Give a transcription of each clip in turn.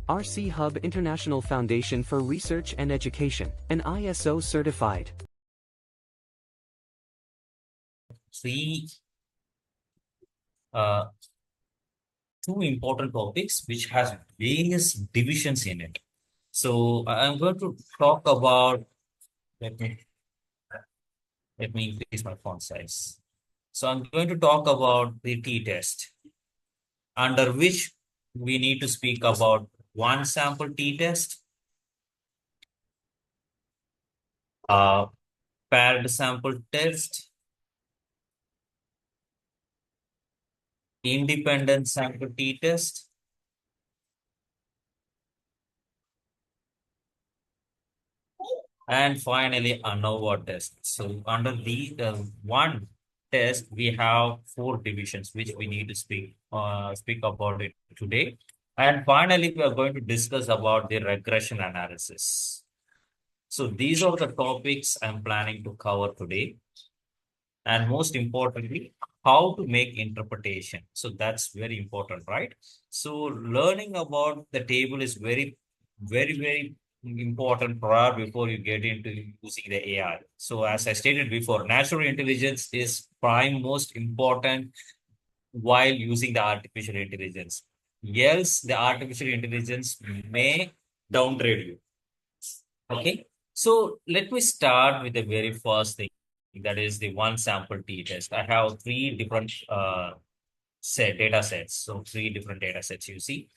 RCHUB International Foundation for Research and Education, and ISO certified. Three two important topics which has various divisions in it. So I'm going to talk about, let me increase my font size. So I'm going to talk about the t-test, under which we need to speak about one sample t-test, paired sample test, independent sample t-test, and finally ANOVA test. So under the one test, we have four divisions which we need to speak about it today. And finally, we are going to discuss about the regression analysis. So these are the topics I'm planning to cover today. And most importantly, how to make interpretation. So that's very important, right? So learning about the table is very important prior before you get into using the AI. So as I stated before, natural intelligence is prime most important while using the artificial intelligence. Else, the artificial intelligence may downgrade you. Okay. So let me start with the very first thing. That is the one sample t-test. I have three different data sets. So three different data sets you see.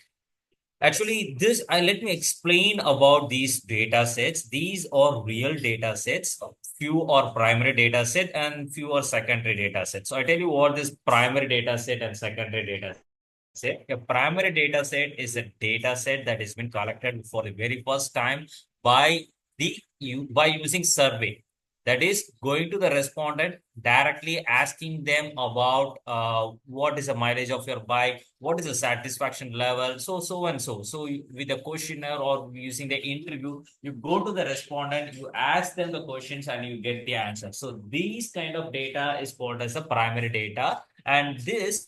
Actually, let me explain about these data sets. These are real data sets. Few are primary data set and few are secondary data sets. So I tell you what this primary data set and secondary data set. A primary data set is a data set that has been collected for the very first time by by using survey. That is going to the respondent directly asking them about what is the mileage of your bike, what is the satisfaction level, so and so. So with a questionnaire or using the interview, you go to the respondent, you ask them the questions and you get the answer. So these kind of data is called as a primary data, and this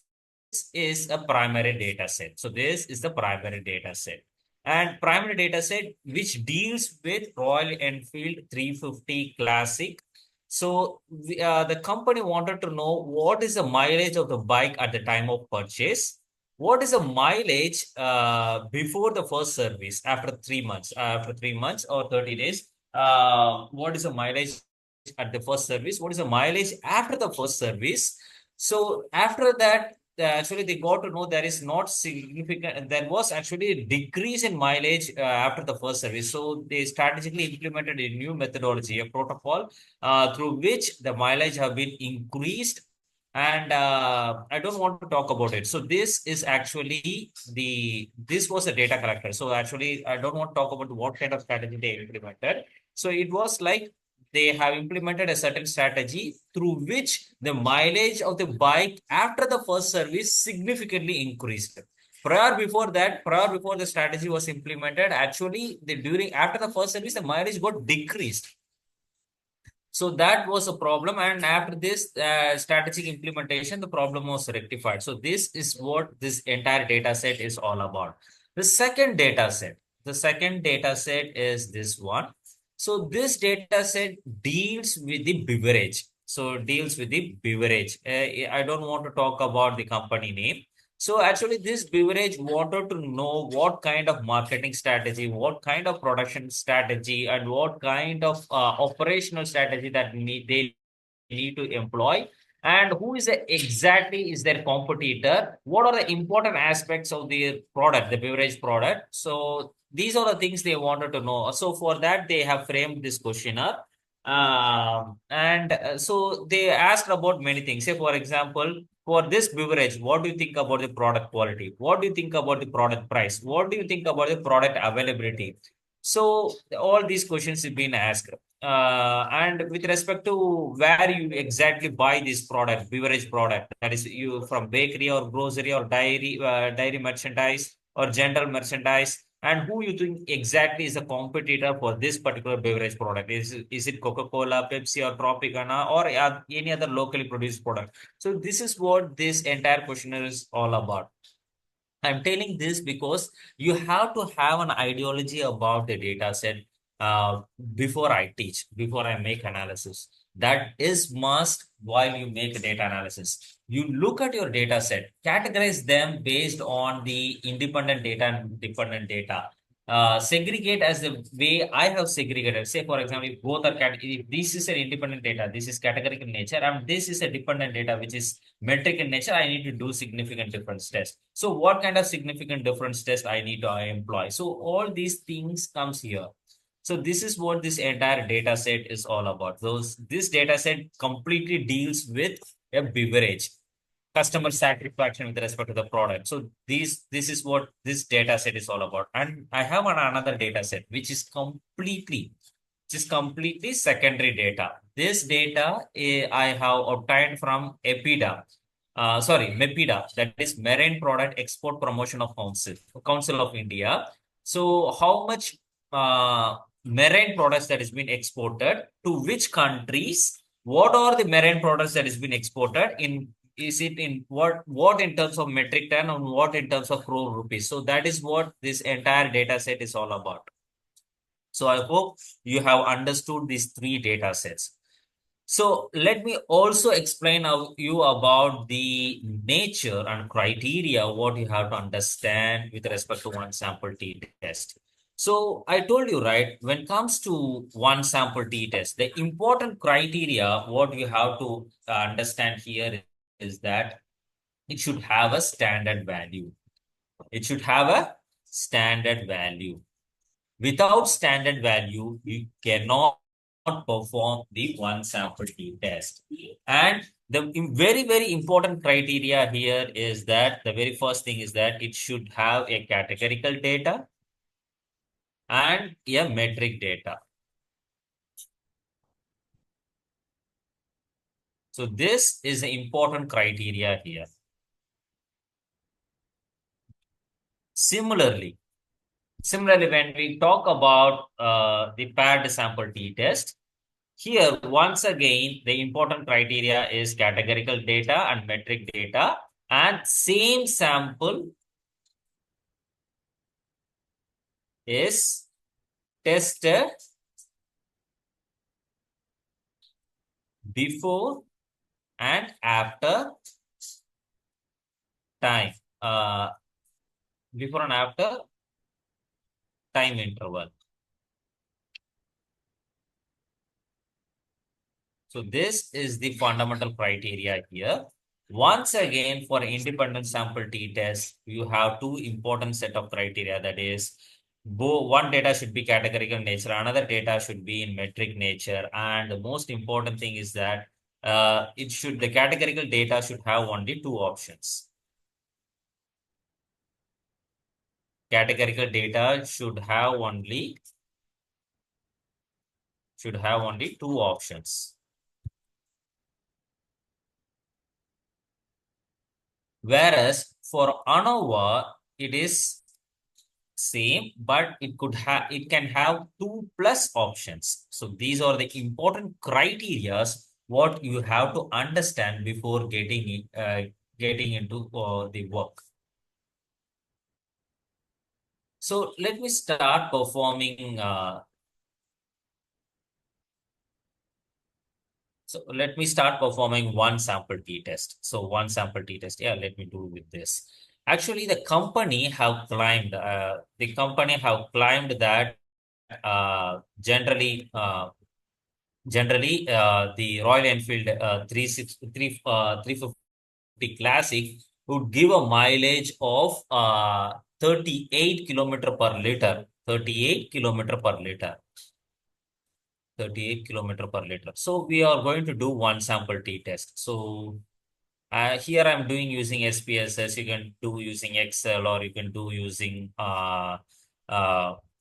is a primary data set. So this is the primary data set. And primary data set which deals with Royal Enfield 350 Classic. So the company wanted to know what is the mileage of the bike at the time of purchase. What is the mileage before the first service after 3 months, or 30 days? What is the mileage at the first service? What is the mileage after the first service? So after that, actually they got to know there is not significant, there was actually a decrease in mileage after the first service. So they strategically implemented a new methodology, a protocol through which the mileage have been increased. And I don't want to talk about it. So this is actually this was a data collector. So actually I don't want to talk about what kind of strategy they implemented. So it was like they have implemented a certain strategy through which the mileage of the bike after the first service significantly increased. Prior before the strategy was implemented, actually after the first service, the mileage got decreased. So that was a problem. And after this strategic implementation, the problem was rectified. So this is what this entire data set is all about. The second data set is this one. So this data set deals with the beverage. I don't want to talk about the company name. So actually this beverage wanted to know what kind of marketing strategy, what kind of production strategy, and what kind of operational strategy that they need to employ, and who is exactly is their competitor, what are the important aspects of the product, the beverage product. So these are the things they wanted to know. So for that, they have framed this questionnaire. So they asked about many things. Say, for example, for this beverage, what do you think about the product quality? What do you think about the product price? What do you think about the product availability? So all these questions have been asked. And with respect to where you exactly buy this product, beverage product, that is you from bakery or grocery or dairy merchandise or general merchandise, and who you think exactly is a competitor for this particular beverage product. Is it Coca-Cola, Pepsi, or Tropicana, or any other locally produced product? So this is what this entire questionnaire is all about. I'm telling this because you have to have an ideology about the data set uh, before I teach, before I make analysis. That is must while you make a data analysis. You look at your data set, categorize them based on the independent data and dependent data. Segregate as the way I have segregated. Say, for example, if both are if this is an independent data, this is categorical nature, and this is a dependent data, which is metric in nature, I need to do significant difference test. So what kind of significant difference test I need to employ? So all these things comes here. So this is what this entire data set is all about. This data set completely deals with a beverage, customer satisfaction with respect to the product. So this is what this data set is all about. And I have another data set which is completely secondary data. This data I have obtained from MEPIDA, that is Marine Product Export Promotion of Council of India. So how much marine products that has been exported to which countries? What are the marine products that has been exported in? Is it in what in terms of metric ton and what in terms of crore rupees? So that is what this entire data set is all about. So I hope you have understood these three data sets. So let me also explain you about the nature and criteria, what you have to understand with respect to one sample t-test. So I told you, right, when it comes to one sample t-test, the important criteria, what you have to understand here is that it should have a standard value. It should have a standard value. Without standard value, you cannot perform the one sample t-test. And the very, very important criteria here is that the very first thing is that it should have a categorical data and a metric data. So this is the important criteria here. Similarly, when we talk about the paired sample t-test, here, once again, the important criteria is categorical data and metric data, and same sample is tested before and after time, before and after time interval. So this is the fundamental criteria here. Once again, for independent sample t-test, you have two important set of criteria. That is, one data should be categorical nature, another data should be in metric nature. And the most important thing is that the categorical data should have only two options. Categorical data should have only two options. Whereas for ANOVA, it is same, but it can have 2+ options. So these are the important criterias what you have to understand before getting into the work. So let me start performing. So let me start performing one sample t-test. So one sample t-test. Yeah, let me do with this. Actually, the company have claimed that generally the Royal Enfield 350 Classic would give a mileage of 38 kilometer per liter. 38 kilometer per liter. 38 kilometer per liter. So we are going to do one sample t-test. So here I'm doing using SPSS. You can do using Excel, or you can do using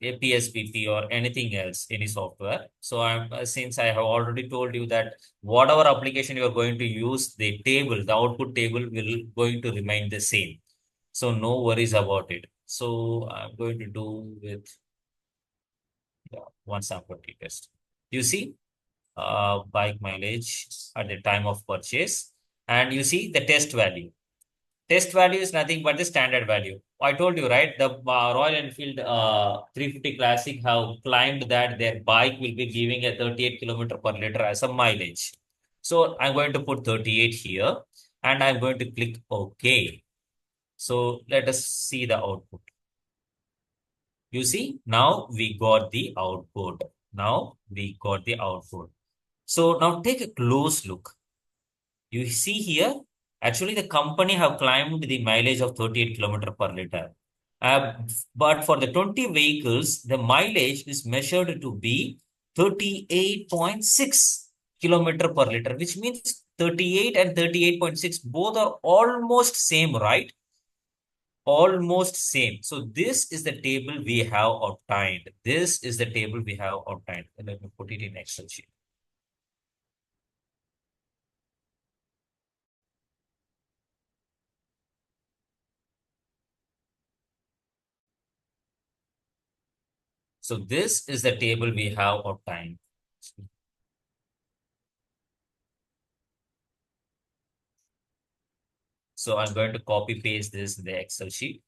PSPP or anything else, any software. So since I have already told you that whatever application you are going to use, the output table will going to remain the same. So no worries about it. So I'm going to do with one sample t-test. You see bike mileage at the time of purchase, and you see the test value. Test value is nothing but the standard value. I told you, right? The Royal Enfield 350 Classic have claimed that their bike will be giving a 38 kilometer per liter as a mileage. So I'm going to put 38 here and I'm going to click OK. So let us see the output. You see, now we got the output. Now we got the output. So now take a close look. You see here, actually the company have climbed the mileage of 38 kilometer per liter. But for the 20 vehicles, the mileage is measured to be 38.6 kilometer per liter, which means 38 and 38.6 both are almost same, right? Almost same. So this is the table we have obtained. This is the table we have obtained. Let me put it in Excel sheet. So this is the table we have obtained. So I'm going to copy paste this in the Excel sheet.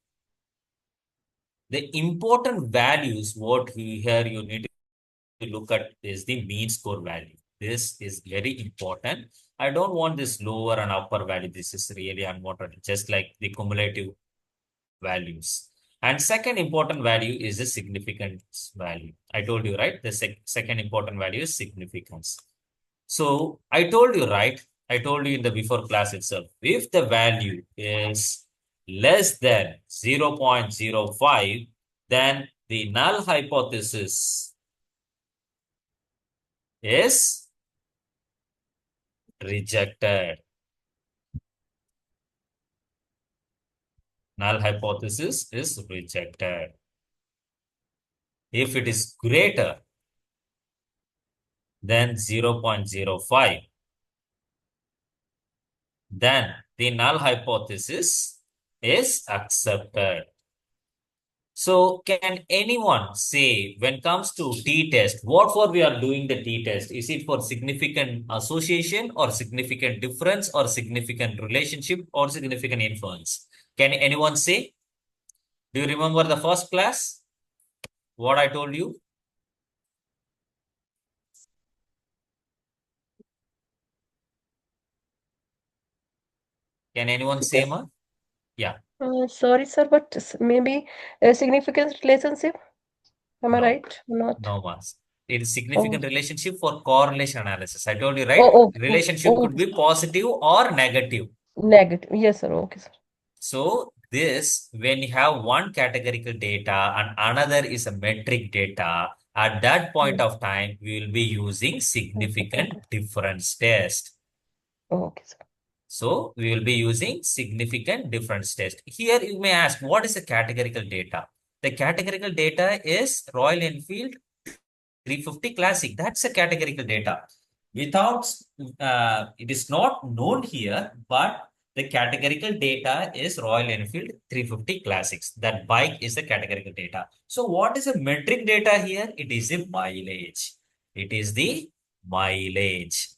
The important values, what here you need to look at is the mean score value. This is very important. I don't want this lower and upper value. This is really unwanted, just like the cumulative values. And second important value is the significance value. I told you, right? The second important value is significance. So I told you, right? I told you in the before class itself, if the value is less than 0.05, then the null hypothesis is rejected. Null hypothesis is rejected. If it is greater than 0.05, then the null hypothesis is accepted. So can anyone say, when comes to t-test, what for we are doing the t-test? Is it for significant association or significant difference or significant relationship or significant influence? Can anyone say? Do you remember the first class? What I told you? Can anyone say, ma? Yeah. Sorry, sir, but maybe a significant relationship. Am I No. right? Not. No, mas. It is Oh, significant relationship for correlation analysis. I told you, right? oh, oh, Relationship oh, could be positive or negative. negative. Yes, sir. Okay, sir. So this, when you have one categorical data and another is a metric data, at that point Yes. of time, we will be using significant difference test. Okay, sir. So we will be using significant difference test. Here you may ask, what is the categorical data? The categorical data is Royal Enfield 350 Classic. That's a categorical data. Without, it is not known here, but the categorical data is Royal Enfield 350 Classics. That bike is the categorical data. So what is the metric data here? It is the mileage. It is the mileage.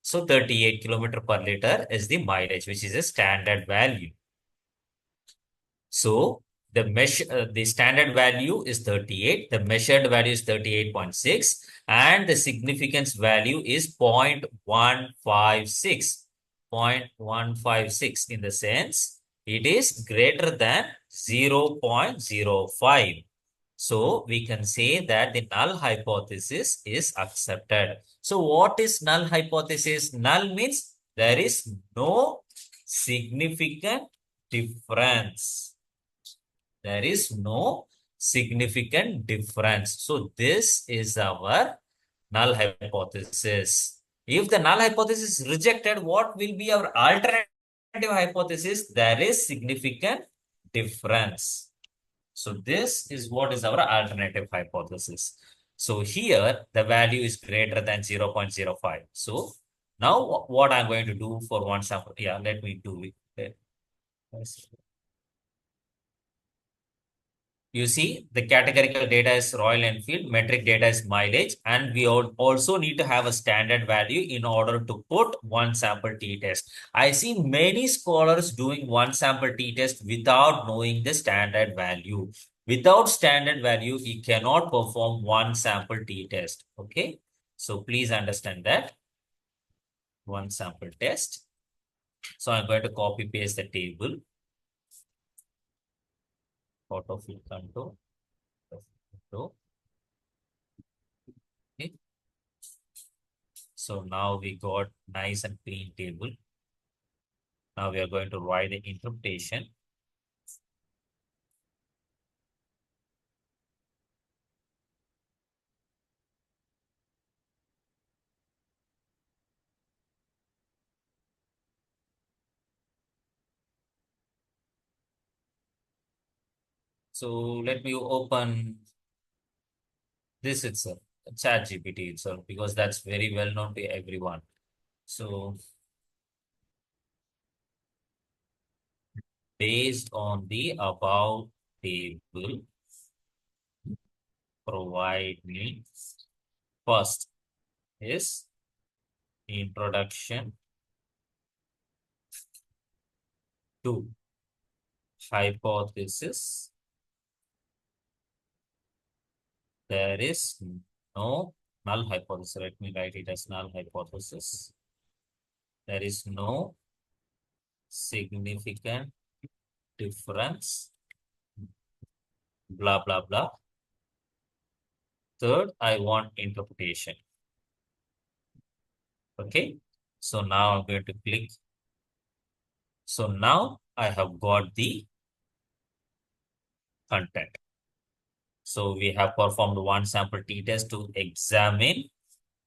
So 38 kilometer per liter is the mileage, which is a standard value. So the standard value is 38, the measured value is 38.6, and the significance value is 0.156. 0.156 in the sense it is greater than 0.05. So we can say that the null hypothesis is accepted. So what is null hypothesis? Null means there is no significant difference. There is no significant difference. So this is our null hypothesis. If the null hypothesis is rejected, what will be our alternative hypothesis? There is significant difference. So this is what is our alternative hypothesis. So here the value is greater than 0.05. So now what I'm going to do for one sample, yeah, let me do it. You see, the categorical data is Royal Enfield, metric data is mileage, and we also need to have a standard value in order to put one sample t-test. I see many scholars doing one sample t-test without knowing the standard value. Without standard value, you cannot perform one sample t-test. Okay, so please understand that. One sample test. So I'm going to copy paste the table. Autofill control. Okay. So now we got nice and clean table. Now we are going to write the interpretation. So let me open this itself, ChatGPT itself, because that's very well known to everyone. So based on the above table, provide me first is introduction to hypothesis. There is no null hypothesis. Let me write it as null hypothesis. There is no significant difference, blah, blah, blah. Third, I want interpretation. Okay. So now I'm going to click. So now I have got the content. So we have performed one sample t-test to examine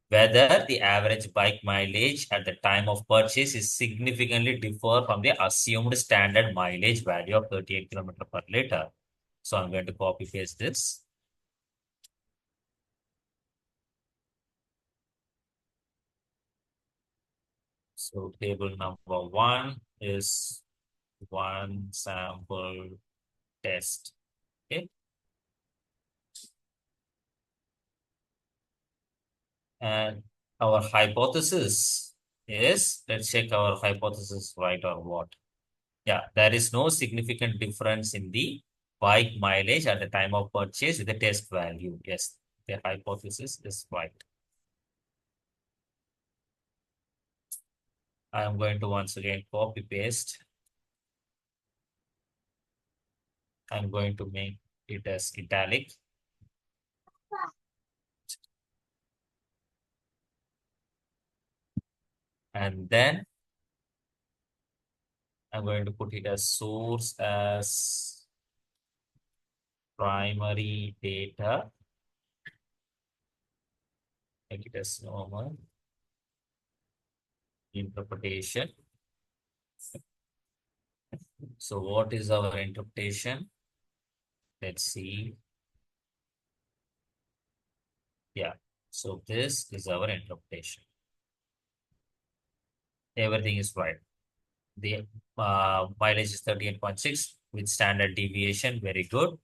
whether the average bike mileage at the time of purchase is significantly differ from the assumed standard mileage value of 38 kilometers per liter. So I'm going to copy paste this. So table number 1 is one sample test. Okay. And our hypothesis is, let's check our hypothesis right or what. Yeah, there is no significant difference in the bike mileage at the time of purchase with the test value. Yes, the hypothesis is right. I am going to once again copy paste. I'm going to make it as italic. And then I'm going to put it as source as primary data. Make it as normal. Interpretation. So what is our interpretation? Let's see. Yeah. So this is our interpretation. Everything is right. The mileage is 38.6 with standard deviation. Very good.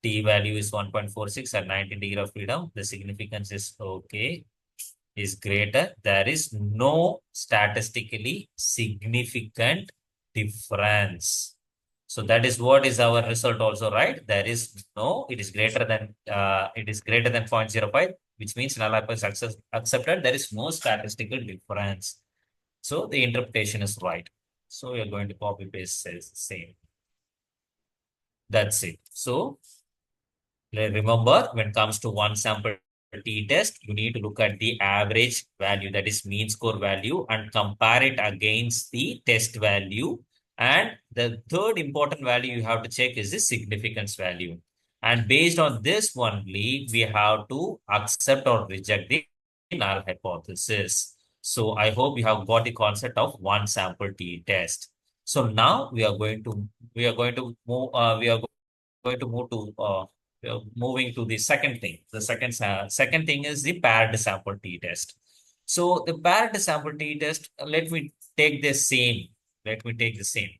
T value is 1.46 at 19 degree of freedom. The significance is okay. Is greater. There is no statistically significant difference. So that is what is our result also, right? There is no, it is greater than 0.05, which means null hypothesis accepted. There is no statistical difference. So the interpretation is right. So we are going to copy paste says the same. That's it. So remember, when it comes to one sample t-test, you need to look at the average value, that is mean score value, and compare it against the test value. And the third important value you have to check is the significance value. And based on this only, we have to accept or reject the null hypothesis. So I hope you have got the concept of one sample t-test. So now we are going to move to moving to the second thing. The second thing is the paired sample t-test. So the paired sample t-test, let me take the same. Let me take the same.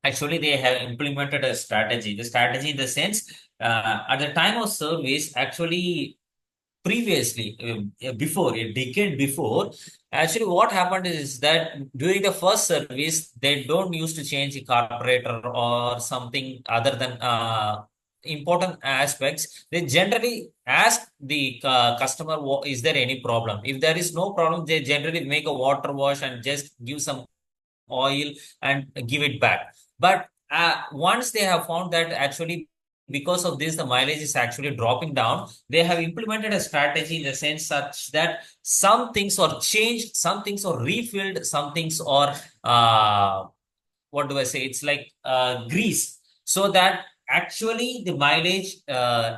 Actually, they have implemented a strategy. The strategy in the sense, at the time of service, actually previously, before a decade before, actually what happened is that during the first service they don't used to change the carburetor or something other than important aspects. They generally ask the customer, is there any problem? If there is no problem, they generally make a water wash and just give some oil and give it back. But once they have found that actually because of this the mileage is actually dropping down, they have implemented a strategy in the sense such that some things are changed, some things are refilled, some things are what do I say? It's like grease, so that actually the mileage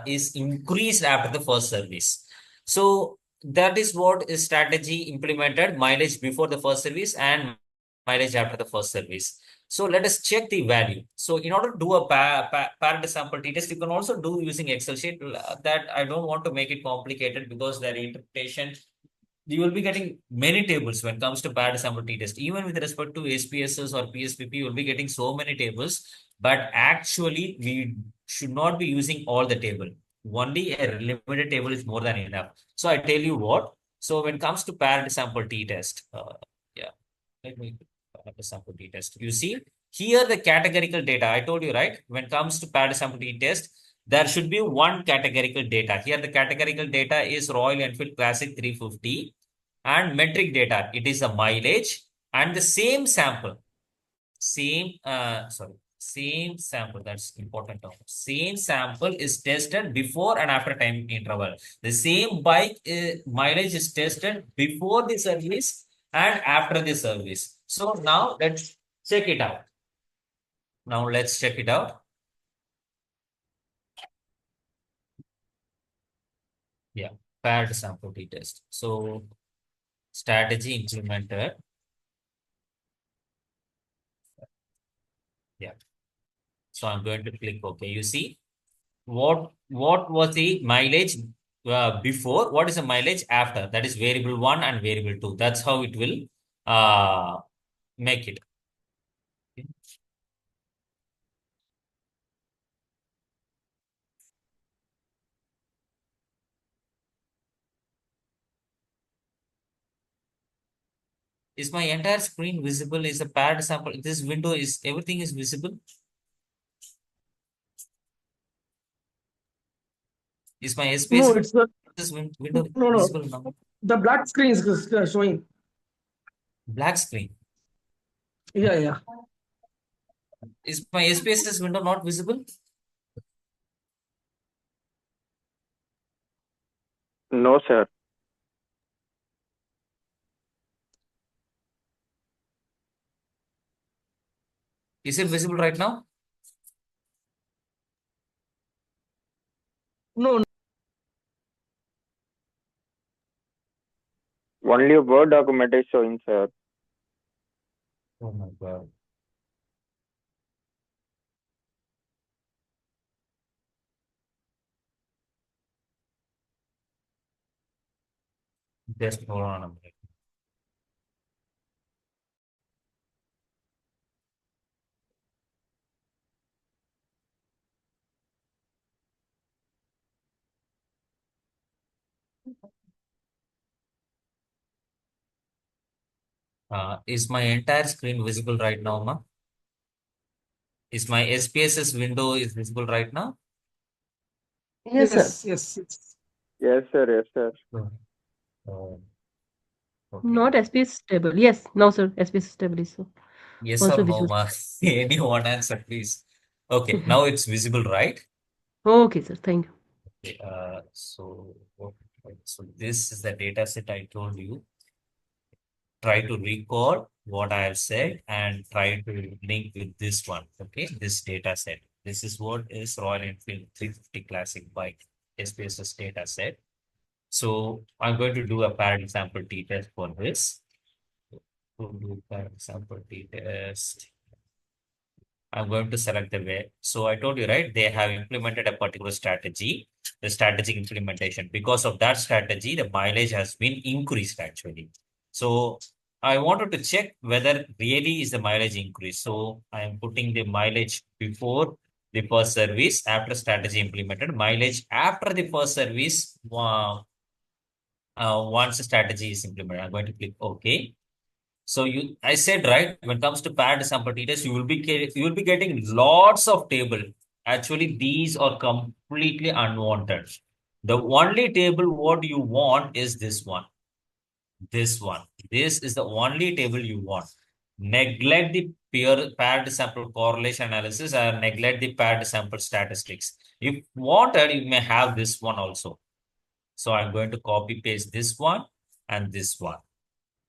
is increased after the first service. So that is what is strategy implemented: mileage before the first service and mileage after the first service. So let us check the value. So in order to do a parity sample t-test, you can also do using Excel sheet. That I don't want to make it complicated because their interpretation, you will be getting many tables when it comes to paired sample t-test. Even with respect to SPSS or PSPP, you will be getting so many tables. But actually, we should not be using all the table. Only a limited table is more than enough. So I tell you what. So when it comes to paired sample t-test, yeah, let me paired sample t-test. You see here the categorical data. I told you, right? When it comes to paired sample t-test, there should be one categorical data. Here the categorical data is Royal Enfield Classic 350, and metric data, it is the mileage, and the same sample, same sample, that's important term. Same sample is tested before and after time interval. The same bike mileage is tested before the service and after the service. So now let's check it out. Now let's check it out. Yeah, paired sample t-test. So strategy implemented. Yeah. So I'm going to click OK. You see what was the mileage before? What is the mileage after? That is variable 1 and variable 2. That's how it will make it. Okay. Is my entire screen visible? Is a paired sample? This window is, everything is visible. Is my No, space it's the window no. visible now? The black screen is showing. Black screen. Yeah, yeah. Is my SPSS window not visible? No, sir. Is it visible right now? No, Only a Word document is showing, sir. Oh my God. Just hold on a minute. Is my entire screen visible right now, ma? Is my SPSS window is visible right now? Yes, sir. yes. Yes, sir. Yes, sir. Oh, okay. Not SPS table. Yes, no, sir. SPS table is so Yes also or no, visual. ma? Any one answer, please. Okay, now it's visible, right? Okay, sir. Thank you. Okay, so this is the data set I told you. Try to recall what I have said and try to link with this one. Okay, this data set. This is what is Royal Enfield 350 Classic bike SPSS data set. So I'm going to do a parallel sample t-test for this. To do parallel sample t-test, I'm going to select the way. So I told you, right? They have implemented a particular strategy, the strategic implementation. Because of that strategy, the mileage has been increased actually. So I wanted to check whether really is the mileage increase. So I am putting the mileage before the first service, after strategy implemented, mileage after the first service, once the strategy is implemented. I'm going to click OK. So I said, right, when it comes to paired sample t-test, you will be getting lots of table. Actually, these are completely unwanted. The only table what you want is this one. This one. This is the only table you want. Neglect the paired sample correlation analysis or neglect the paired sample statistics. If wanted, you may have this one also. So I'm going to copy paste this one and this one.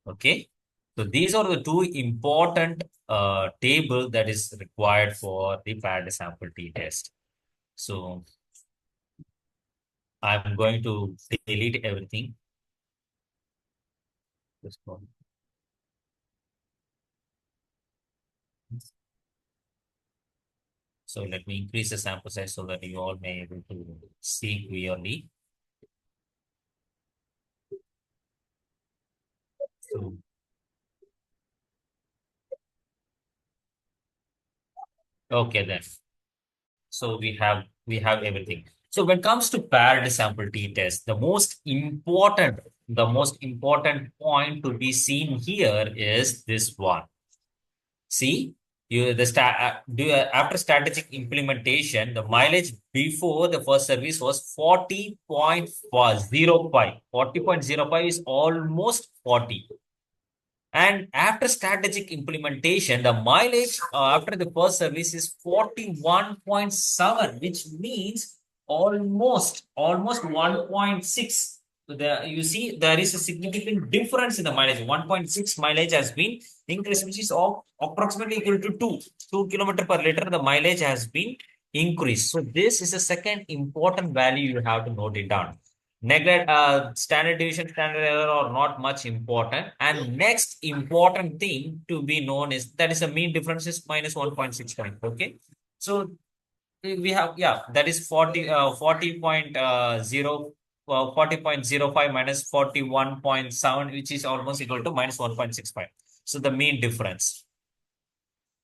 Okay. So these are the two important table that is required for the paired sample t-test. So I'm going to delete everything. This one. So let me increase the sample size so that you all may able to see clearly. So, okay then. So we have everything. So when it comes to paired sample t-test, the most important point to be seen here is this one. See, after strategic implementation, the mileage before the first service was 40.05. 40.05 is almost 40. And after strategic implementation, the mileage after the first service is 41.7, which means almost 1.6. You see, there is a significant difference in the mileage. 1.6 mileage has been increased, which is approximately equal to 2 kilometer per liter. The mileage has been increased. So this is a second important value you have to note it down. Neglect standard deviation, standard error are not much important. And next important thing to be known is that is the mean difference is minus 1.6 point. Okay. So we have, that is 40.05 minus 41.7, which is almost equal to minus 1.65. So the mean difference.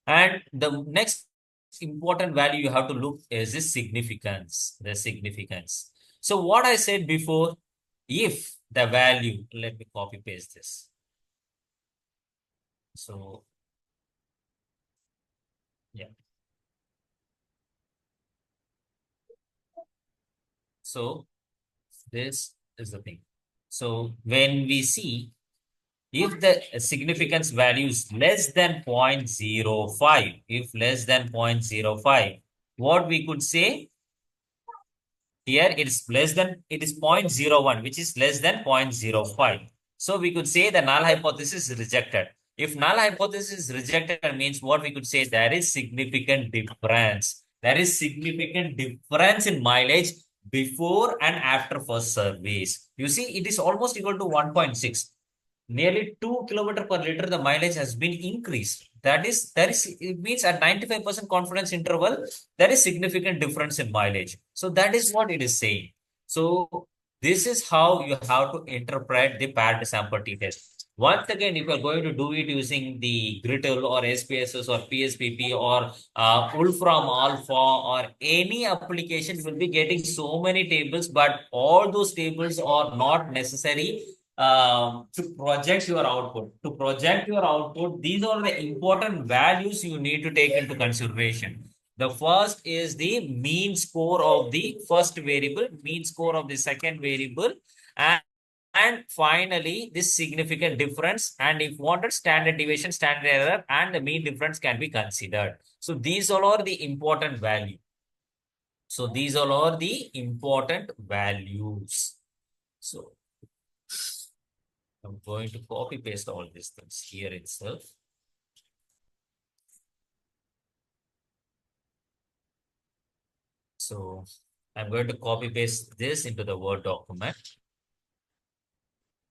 And the next important value you have to look is the significance. So what I said before, if the value, let me copy paste this. So, yeah. So this is the thing. So when we see if the significance value is less than 0.05, if less than 0.05, what we could say, here it is 0.01, which is less than 0.05. So we could say the null hypothesis is rejected. If null hypothesis is rejected, means what we could say, there is significant difference. There is significant difference in mileage before and after first service. You see, it is almost equal to 1.6. Nearly 2 kilometer per liter, the mileage has been increased. It means at 95% confidence interval, there is significant difference in mileage. So that is what it is saying. So this is how you have to interpret the paired sample t-test. Once again, if you are going to do it using the Grittle or SPSS or PSPP or Wolfram Alpha or any application, you will be getting so many tables, but all those tables are not necessary to project your output. To project your output, these are the important values you need to take into consideration. The first is the mean score of the first variable, mean score of the second variable, and finally this significant difference. And if wanted, standard deviation, standard error, and the mean difference can be considered. So these all are the important value. So these all are the important values. So I'm going to copy paste all these things here itself. So I'm going to copy paste this into the Word document.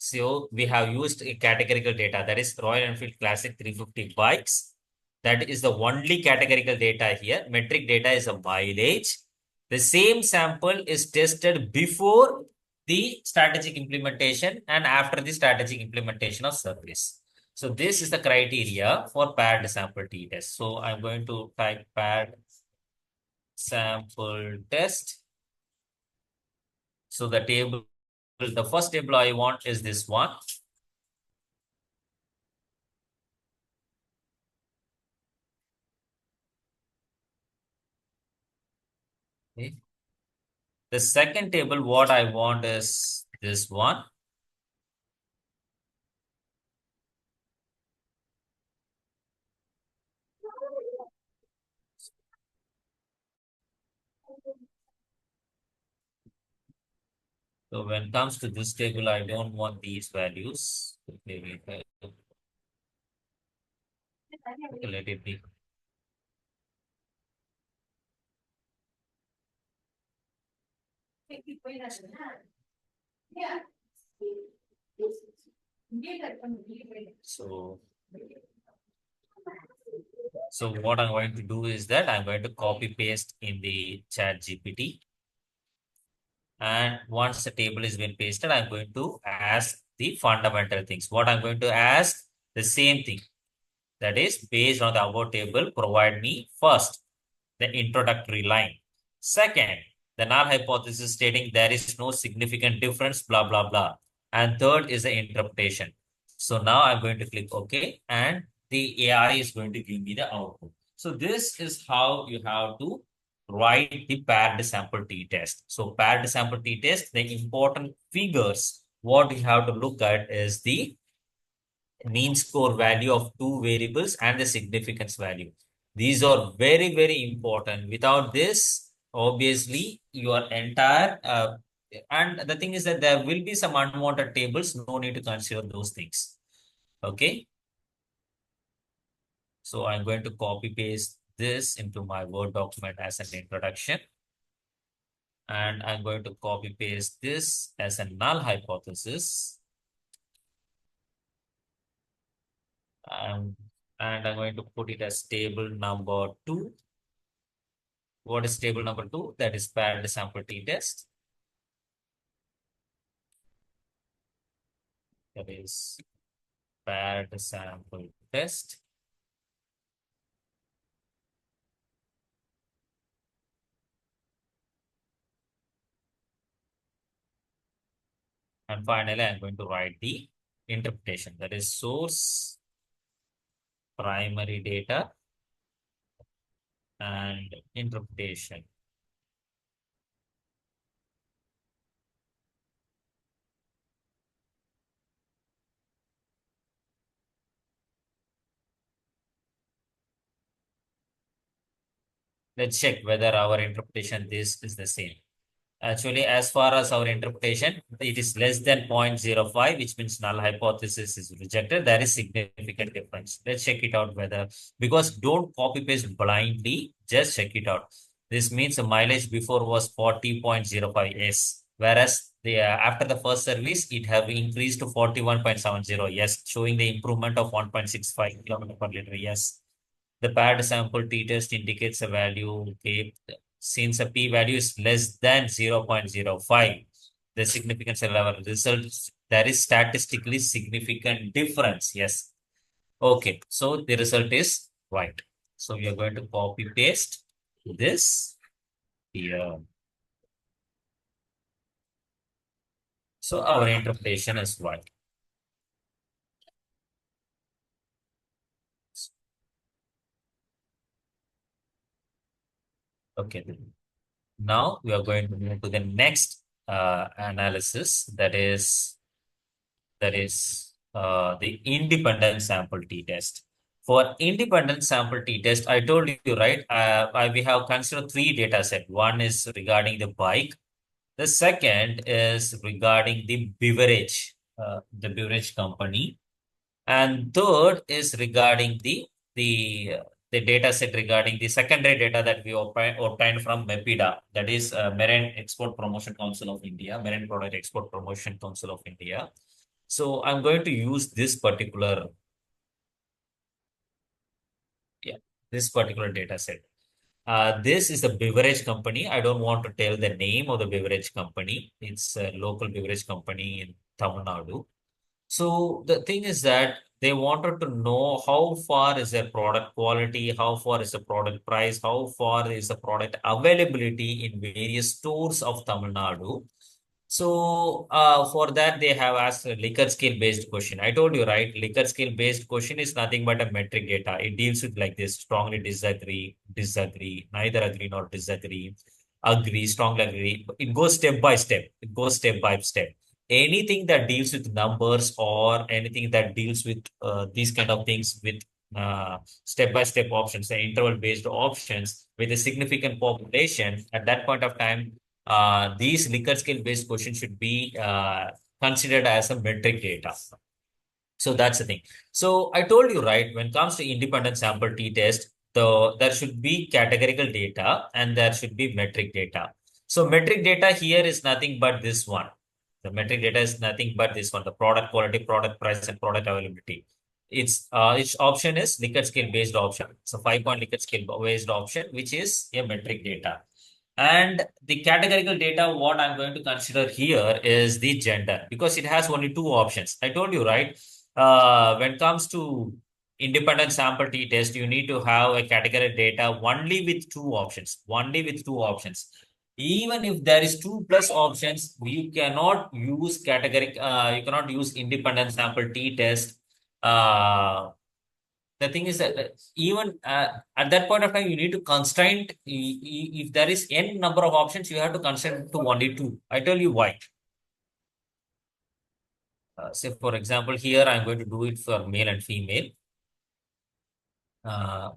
So we have used a categorical data, that is Royal Enfield Classic 350 bikes. That is the only categorical data here. Metric data is a mileage. The same sample is tested before the strategic implementation and after the strategic implementation of service. So this is the criteria for paired sample t-test. So I'm going to type paired sample test. So the table, the first table I want is this one. Okay. The second table, what I want is this one. So when it comes to this table, I don't want these values. Okay, let it be. So what I'm going to do is that I'm going to copy paste in the chat GPT. And once the table is been pasted, I'm going to ask the fundamental things. What I'm going to ask, the same thing. That is based on the above table, provide me first the introductory line. Second, the null hypothesis stating there is no significant difference, blah, blah, blah. And third is the interpretation. So now I'm going to click OK, and the AI is going to give me the output. So this is how you have to write the paired sample t-test. So paired sample t-test, the important figures, what you have to look at is the mean score value of two variables and the significance value. These are very, very important. Without this, obviously, your entire, and the thing is that there will be some unwanted tables, no need to consider those things. Okay. So I'm going to copy paste this into my Word document as an introduction. And I'm going to copy paste this as a null hypothesis. And I'm going to put it as table number 2. What is table number 2? That is paired sample t-test. That is paired sample test. And finally, I'm going to write the interpretation. That is source, primary data, and interpretation. Let's check whether our interpretation this is the same. Actually, as far as our interpretation, it is less than 0.05, which means null hypothesis is rejected. There is significant difference. Let's check it out whether, because don't copy paste blindly, just check it out. This means the mileage before was 40.05 S, whereas the after the first service, it have increased to 41.70 yes, showing the improvement of 1.65 km per liter. Yes. The paired sample t-test indicates a value, okay, since a p-value is less than 0.05, the significance level results, there is statistically significant difference. Yes. Okay. So the result is right. So we are going to copy paste this here. So our interpretation is right. Okay. Now we are going to move to the next analysis, that is the independent sample t-test. For independent sample t-test, I told you, right, we have considered 3 data set. One is regarding the bike. The second is regarding the beverage company. And third is regarding the data set regarding the secondary data that we obtained from MEPIDA, that is Marine Export Promotion Council of India, Marine Product Export Promotion Council of India. So I'm going to use this particular data set. This is a beverage company. I don't want to tell the name of the beverage company. It's a local beverage company in Tamil Nadu. So the thing is that They wanted to know how far is their product quality, how far is the product price, how far is the product availability in various stores of Tamil Nadu. So for that, they have asked a liquor scale based question. I told you, right? Liquor scale based question is nothing but a metric data. It deals with like this: strongly disagree, disagree, neither agree nor disagree, agree, strongly agree. It goes step by step. It goes step by step. Anything that deals with numbers or anything that deals with these kind of things with step by step options, the interval based options with a significant population at that point of time, these liquor scale based questions should be considered as a metric data. So that's the thing. So I told you, right, when it comes to independent sample t-test, there should be categorical data and there should be metric data. So metric data here is nothing but this one. The metric data is nothing but this one, the product quality, product price, and product availability. Each option is liquor scale based option. So 5-point liquor scale based option, which is a metric data. And the categorical data, what I'm going to consider here is the gender, because it has only two options. I told you, right? When it comes to independent sample t-test, you need to have a category data only with two options, only with two options. Even if there is 2+ options, you cannot use you cannot use independent sample t-test. The thing is that even at that point of time, you need to constrain. If there is n number of options, you have to constrain to only two. I tell you why. Say, for example, here I'm going to do it for male and female.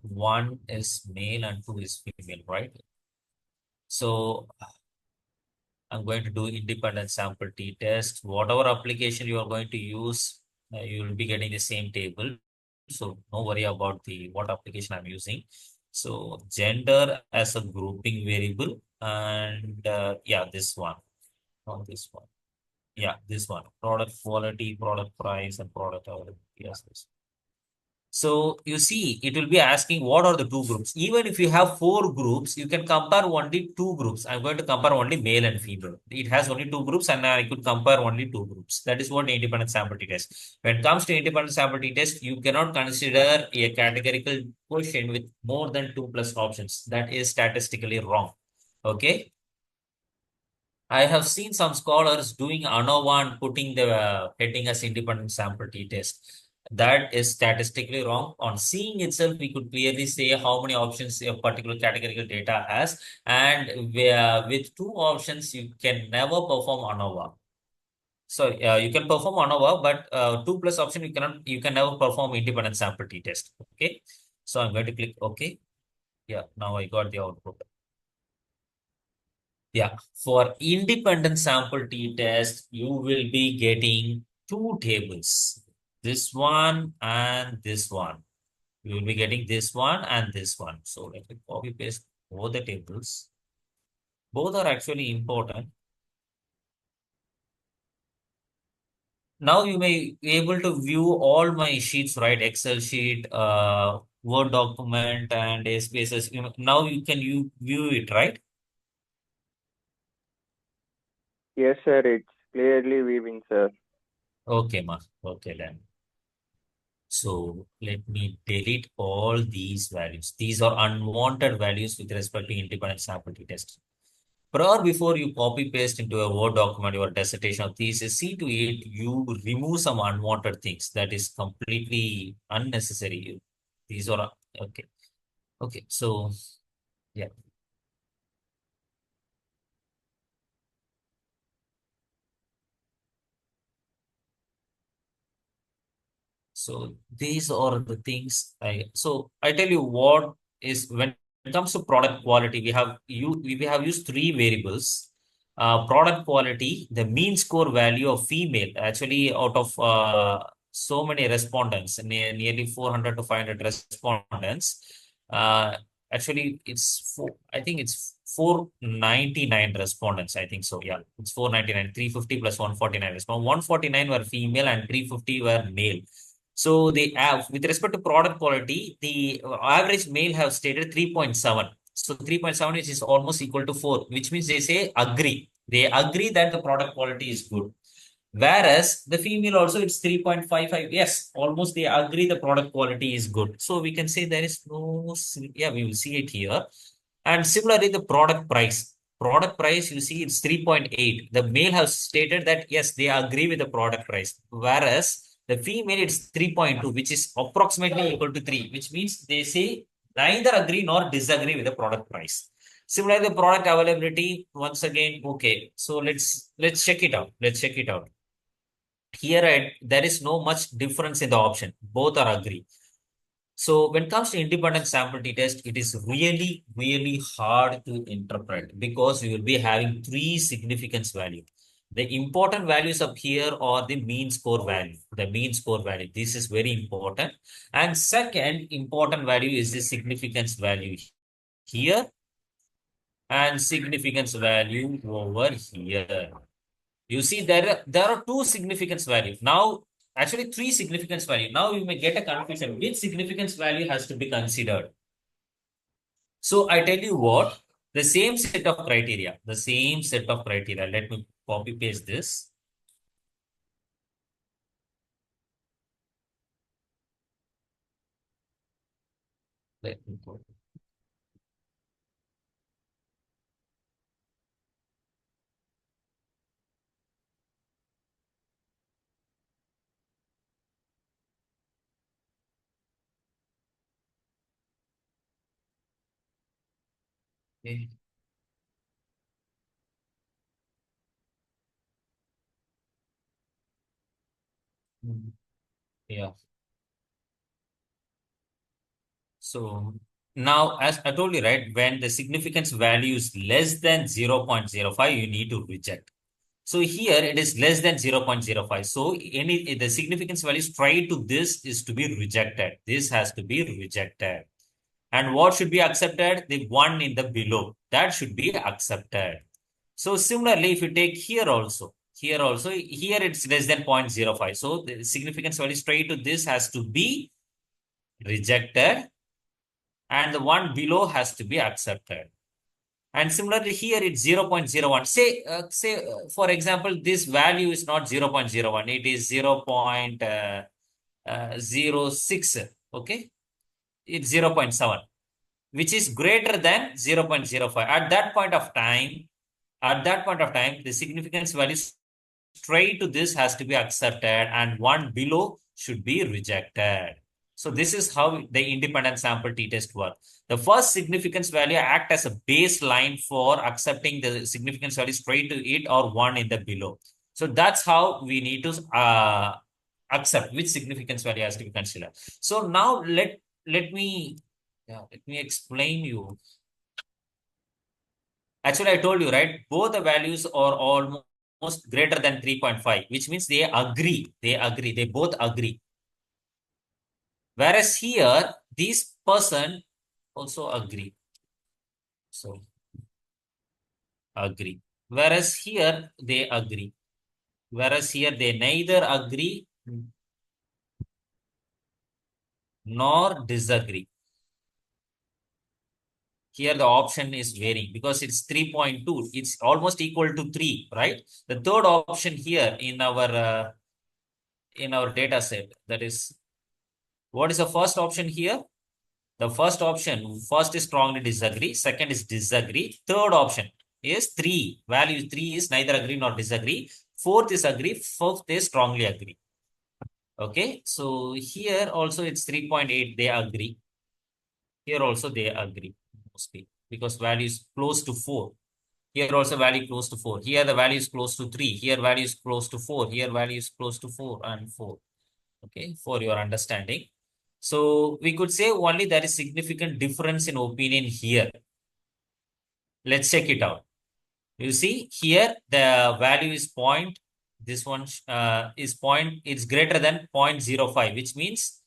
One is male and two is female, right? So I'm going to do independent sample t-test. Whatever application you are going to use, you will be getting the same table. So no worry about what application I'm using. So gender as a grouping variable, and yeah, this one, not this one. Yeah, this one, product quality, product price, and product availability. Yes, this. So you see, it will be asking what are the two groups. Even if you have 4 groups, you can compare only 2 groups. I'm going to compare only male and female. It has only 2 groups, and I could compare only 2 groups. That is what independent sample t-test. When it comes to independent sample t-test, you cannot consider a categorical question with more than 2+ options. That is statistically wrong. Okay. I have seen some scholars doing ANOVA and putting the heading as independent sample t-test. That is statistically wrong. On seeing itself, we could clearly say how many options a particular categorical data has, and with 2 options, you can never perform ANOVA. So you can perform ANOVA, but 2+ option you can never perform independent sample t-test. Okay, so I'm going to click OK. Yeah, now I got the output. Yeah, for independent sample t-test, you will be getting 2 tables. This one and this one. You will be getting this one and this one. So let me copy paste both the tables. Both are actually important. Now you may be able to view all my sheets, right? Excel sheet, Word document, and spaces. Now you can view it, right? Yes, sir. It's clearly viewing, sir. Okay, ma. Okay, then. So let me delete all these values. These are unwanted values with respect to independent sample t-test. Prior before you copy paste into a Word document your dissertation or thesis, see to it you remove some unwanted things that is completely unnecessary. These are okay. Okay, so yeah. So these are the things I tell you what is when it comes to product quality, we have used 3 variables. Product quality, the mean score value of female, actually out of so many respondents, nearly 400 to 500 respondents. Actually, I think it's 499 respondents. I think so. Yeah, it's 499, 350 plus 149 respondents. 149 were female and 350 were male. So they have, with respect to product quality, the average male have stated 3.7. So 3.7 is almost equal to 4, which means they say agree. They agree that the product quality is good. Whereas the female also it's 3.55. Yes, almost they agree the product quality is good. So we can say there is no, yeah, we will see it here. And similarly, the product price. Product price, you see, it's 3.8. The male has stated that yes, they agree with the product price. Whereas the female, it's 3.2, which is approximately equal to 3, which means they say neither agree nor disagree with the product price. Similarly, the product availability, once again, okay. So let's check it out. Let's check it out. Here, there is no much difference in the option. Both are agree. So when it comes to independent sample t-test, it is really, really hard to interpret because you will be having three significance value. The important values up here are the mean score value. The mean score value. This is very important. And second important value is the significance value here and significance value over here. You see, there are two significance values. Now, actually three significance value. Now you may get a confusion. Which significance value has to be considered? So I tell you what, the same set of criteria, the same set of criteria. Let me copy paste this. Let me go. Okay. Yeah. So now, as I told you, right, when the significance value is less than 0.05, you need to reject. So here it is less than 0.05. So the significance value straight to this is to be rejected. This has to be rejected. And what should be accepted? The one in the below. That should be accepted. So similarly, if you take here also, here it's less than 0.05. So the significance value straight to this has to be rejected. And the one below has to be accepted. And similarly, here it's 0.01. Say, for example, this value is not 0.01. It is 0.06. Okay. It's 0.7, which is greater than 0.05. At that point of time, the significance value straight to this has to be accepted and one below should be rejected. So this is how the independent sample t-test works. The first significance value act as a baseline for accepting the significance value straight to it or one in the below. So that's how we need to accept which significance value has to be considered. So now let me explain you. Actually, I told you, right? Both the values are almost greater than 3.5, which means they agree. They both agree. Whereas here, this person also agree. So, agree. Whereas here, they agree. Whereas here, they neither agree nor disagree. Here, the option is varying because it's 3.2. It's almost equal to 3, right? The third option here in our data set, that is, what is the first option here? The first option, first is strongly disagree, second is disagree, third option is 3. Value 3 is neither agree nor disagree, fourth is agree, fifth is strongly agree. Okay, so here also it's 3.8, they agree. Here also they agree mostly because value is close to 4. Here also value close to 4. Here the value is close to 3. Here value is close to 4. Here value is close to 4 and 4. Okay, for your understanding. So we could say only there is significant difference in opinion here. Let's check it out. You see here the value is point. This one is point. It's greater than 0.05, which means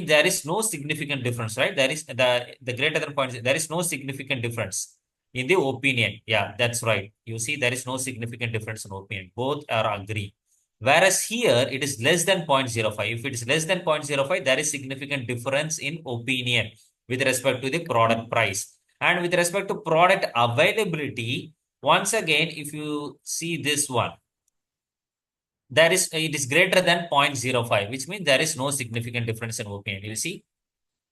there is no significant difference, right? There is the greater than point. There is no significant difference in the opinion. Yeah, that's right. You see there is no significant difference in opinion. Both are agree. Whereas here it is less than 0.05. If it is less than 0.05, there is significant difference in opinion with respect to the product price. And with respect to product availability, once again, if you see this one, it is greater than 0.05, which means there is no significant difference in opinion. You see?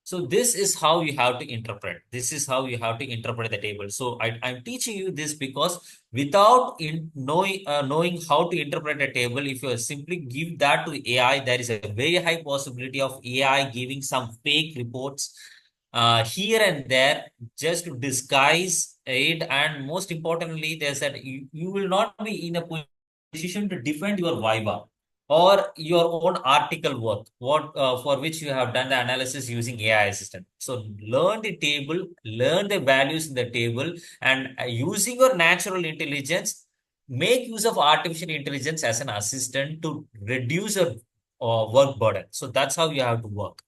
So this is how you have to interpret. This is how you have to interpret the table. So I'm teaching you this because without knowing how to interpret a table, if you simply give that to AI, there is a very high possibility of AI giving some fake reports here and there just to disguise it. And most importantly, there's that you will not be in a position to defend your Viva or your own article work, for which you have done the analysis using AI assistant. So learn the table, learn the values in the table, and using your natural intelligence, make use of artificial intelligence as an assistant to reduce your work burden. So that's how you have to work.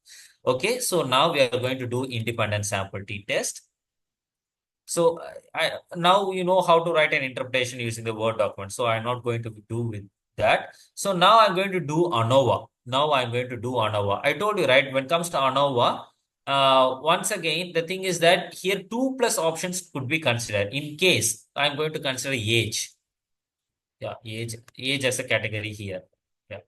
Okay, so now we are going to do independent sample t-test. So now you know how to write an interpretation using the Word document. So I'm not going to do with that. So now I'm going to do ANOVA. Now I'm going to do ANOVA. I told you, right, when it comes to ANOVA, once again, the thing is that here 2 plus options could be considered. In case I'm going to consider age. Yeah, age as a category here. Yeah.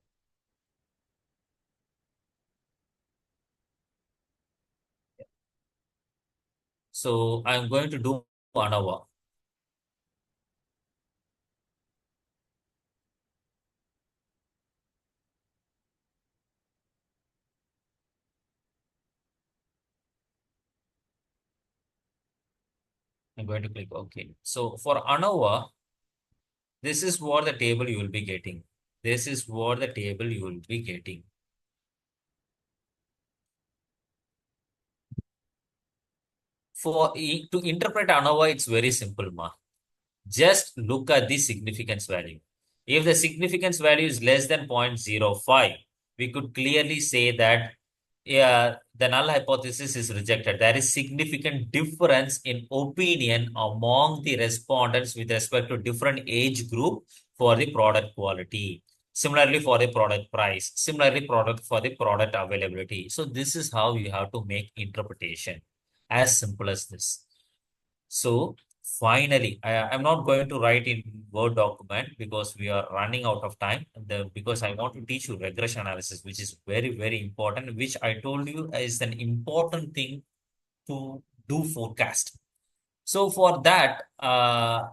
So I'm going to do ANOVA. I'm going to click OK. So for ANOVA, this is what the table you will be getting. This is what the table you will be getting. To interpret ANOVA, it's very simple, ma. Just look at the significance value. If the significance value is less than 0.05, we could clearly say that the null hypothesis is rejected. There is significant difference in opinion among the respondents with respect to different age group for the product quality. Similarly, for the product price. Similarly, for the product availability. So this is how you have to make interpretation. As simple as this. So finally, I'm not going to write in Word document because we are running out of time. Because I want to teach you regression analysis, which is very, very important, which I told you is an important thing to do forecast. So for that, I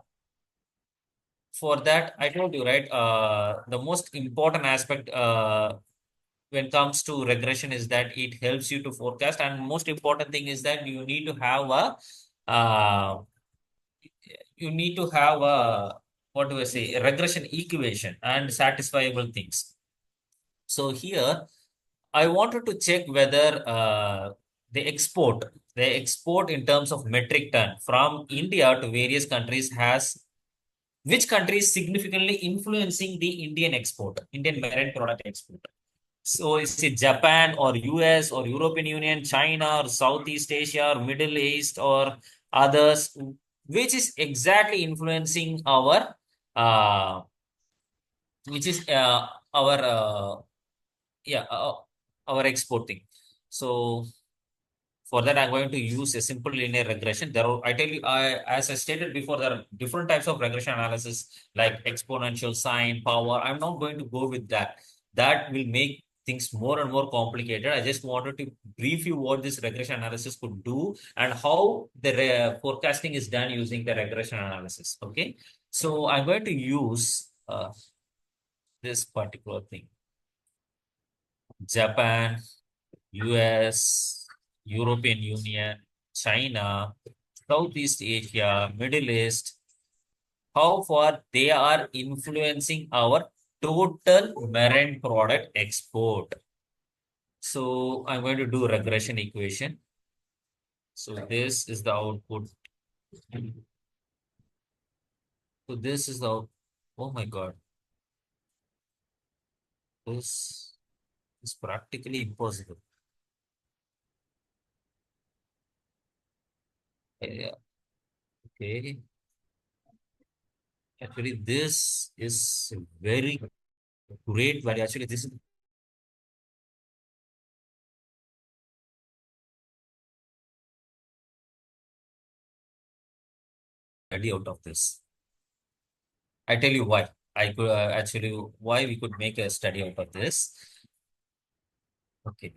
told you, right, the most important aspect when it comes to regression is that it helps you to forecast. And most important thing is that you need to have what do I say, a regression equation and satisfiable things. So here, I wanted to check whether the export in terms of metric ton from India to various countries which country is significantly influencing the Indian marine product export. So is it Japan or US or European Union, China or Southeast Asia or Middle East or others, which is exactly influencing uh, which is our yeah our exporting. So for that, I'm going to use a simple linear regression. I tell you, as I stated before, there are different types of regression analysis like exponential, sine, power. I'm not going to go with that. That will make things more and more complicated. I just wanted to brief you what this regression analysis could do and how the forecasting is done using the regression analysis. Okay. So I'm going to use this particular thing. Japan, US, European Union, China, Southeast Asia, Middle East, how far they are influencing our total marine product export. So I'm going to do regression equation. So this is the output. So this is the, oh my God. This is practically impossible. Yeah. Okay. Actually, this is very great value. Actually, this is value out of this. I tell you why. I could actually, why we could make a study out of this. Okay.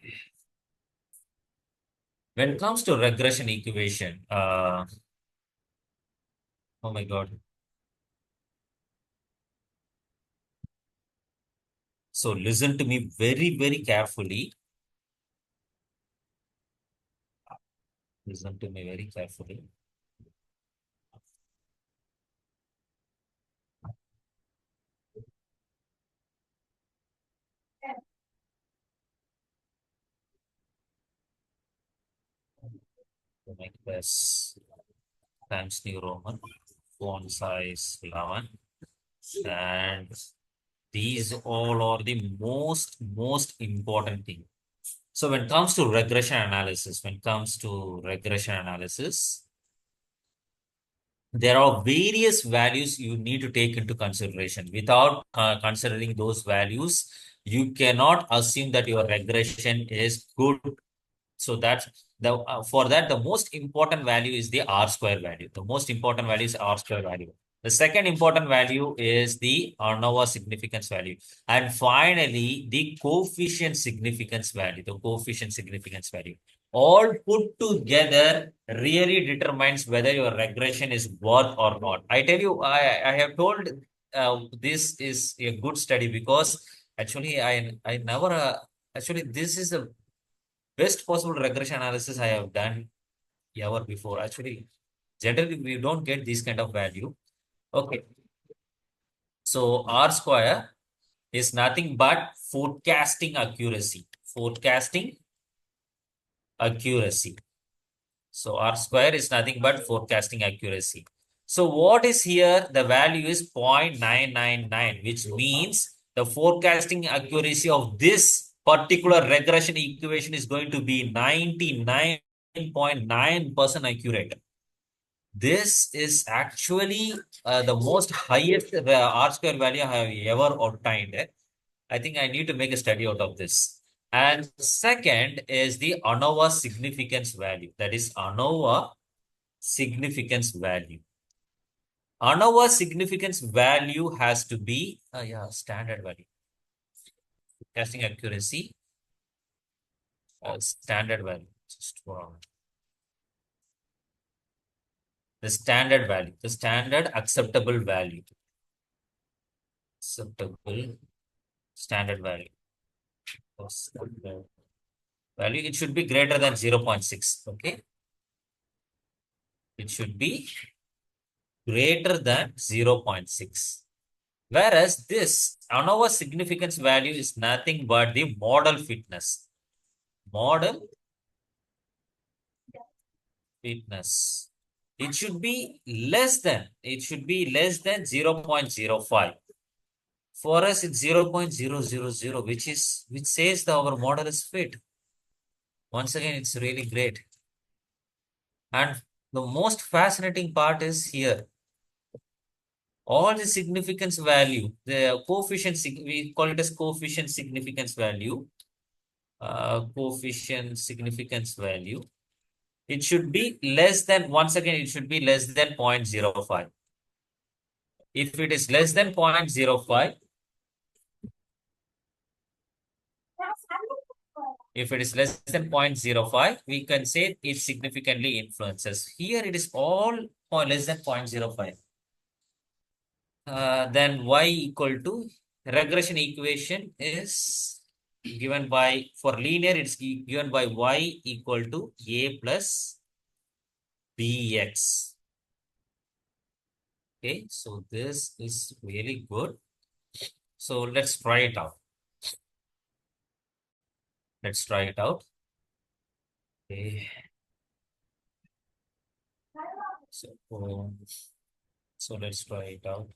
When it comes to regression equation, oh my God. So listen to me very, very carefully. Listen to me very carefully. To make this Times New Roman, font size 11, and these all are the most important thing. So when it comes to regression analysis, there are various values you need to take into consideration. Without considering those values, you cannot assume that your regression is good. So that's for that, the most important value is the R square value. The most important value is R square value. The second important value is the ANOVA significance value. And finally, the coefficient significance value. The coefficient significance value. All put together really determines whether your regression is worth or not. I tell you, I have told this is a good study because actually I never actually this is the best possible regression analysis I have done ever before. Actually, generally we don't get this kind of value. Okay. So R square is nothing but forecasting accuracy. Forecasting accuracy. So R square is nothing but forecasting accuracy. So what is here? The value is 0.999, which means the forecasting accuracy of this particular regression equation is going to be 99.9% accurate. This is actually the most highest R square value I have ever obtained. I think I need to make a study out of this. And second is the ANOVA significance value. That is ANOVA significance value. ANOVA significance value has to be standard value. Casting accuracy, standard value. Just the standard value, the standard acceptable value. Acceptable standard value. Value, it should be greater than 0.6. Okay. It should be greater than 0.6. Whereas this ANOVA significance value is nothing but the model fitness. Model fitness. It should be less than 0.05. For us, it's 0.000, which says that our model is fit. Once again, it's really great. And the most fascinating part is here. All the significance value, the coefficient, we call it as coefficient significance value. Coefficient significance value. It should be less than, once again, it should be less than 0.05. If it is less than 0.05, if it is less than 0.05, we can say it significantly influences. Here it is all less than 0.05. Then y equal to regression equation is given by, for linear, it's given by y equal to a plus bx. Okay, so this is really good. So let's try it out. Let's try it out. Okay. So let's try it out.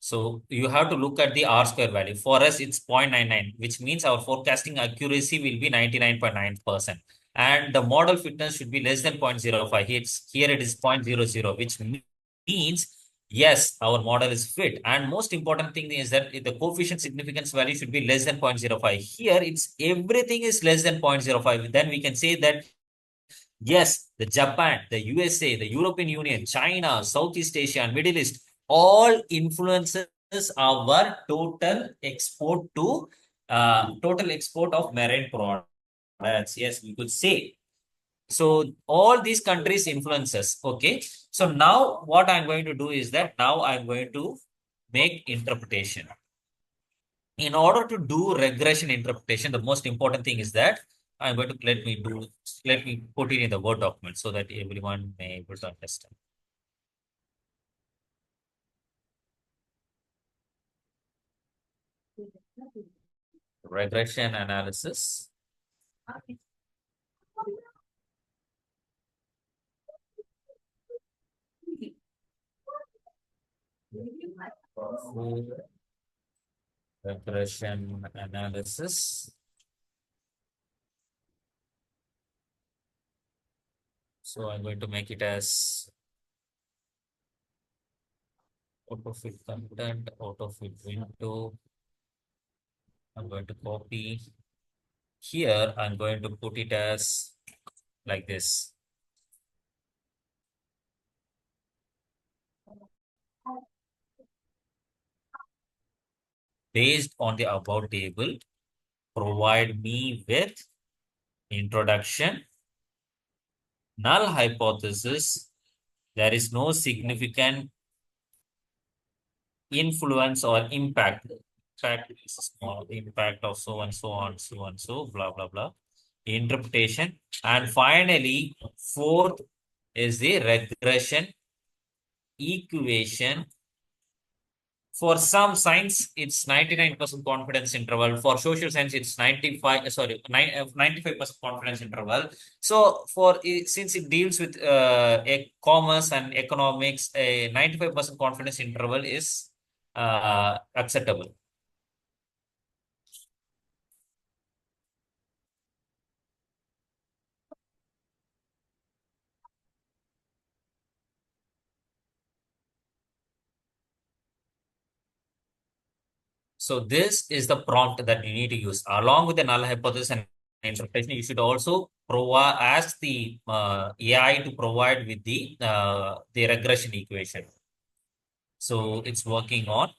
So you have to look at the R square value. For us, it's 0.99, which means our forecasting accuracy will be 99.9%. And the model fitness should be less than 0.05. Here it is 0.00, which means, yes, our model is fit. And most important thing is that the coefficient significance value should be less than 0.05. Here, everything is less than 0.05. Then we can say that, yes, the Japan, the USA, the European Union, China, Southeast Asia, and Middle East, all influences our total export to total export of marine products. Yes, we could say. So all these countries influences. Okay. So now what I'm going to do is that now I'm going to make interpretation. In order to do regression interpretation, the most important thing is that I'm going to let me put it in the Word document so that everyone may able to understand. Regression analysis. Regression analysis. So I'm going to make it as autofit content, autofit window. I'm going to copy. Here I'm going to put it as like this. Based on the above table, provide me with introduction, null hypothesis. There is no significant influence or impact. Fact is small impact of so and so on, so and so, blah, blah, blah. Interpretation. And finally, fourth is the regression equation. For some science, it's 99% confidence interval. For social science, it's 95% confidence interval. So since it deals with commerce and economics, a 95% confidence interval is acceptable. So this is the prompt that you need to use. Along with the null hypothesis and interpretation, you should also ask the AI to provide with the regression equation. So it's working on.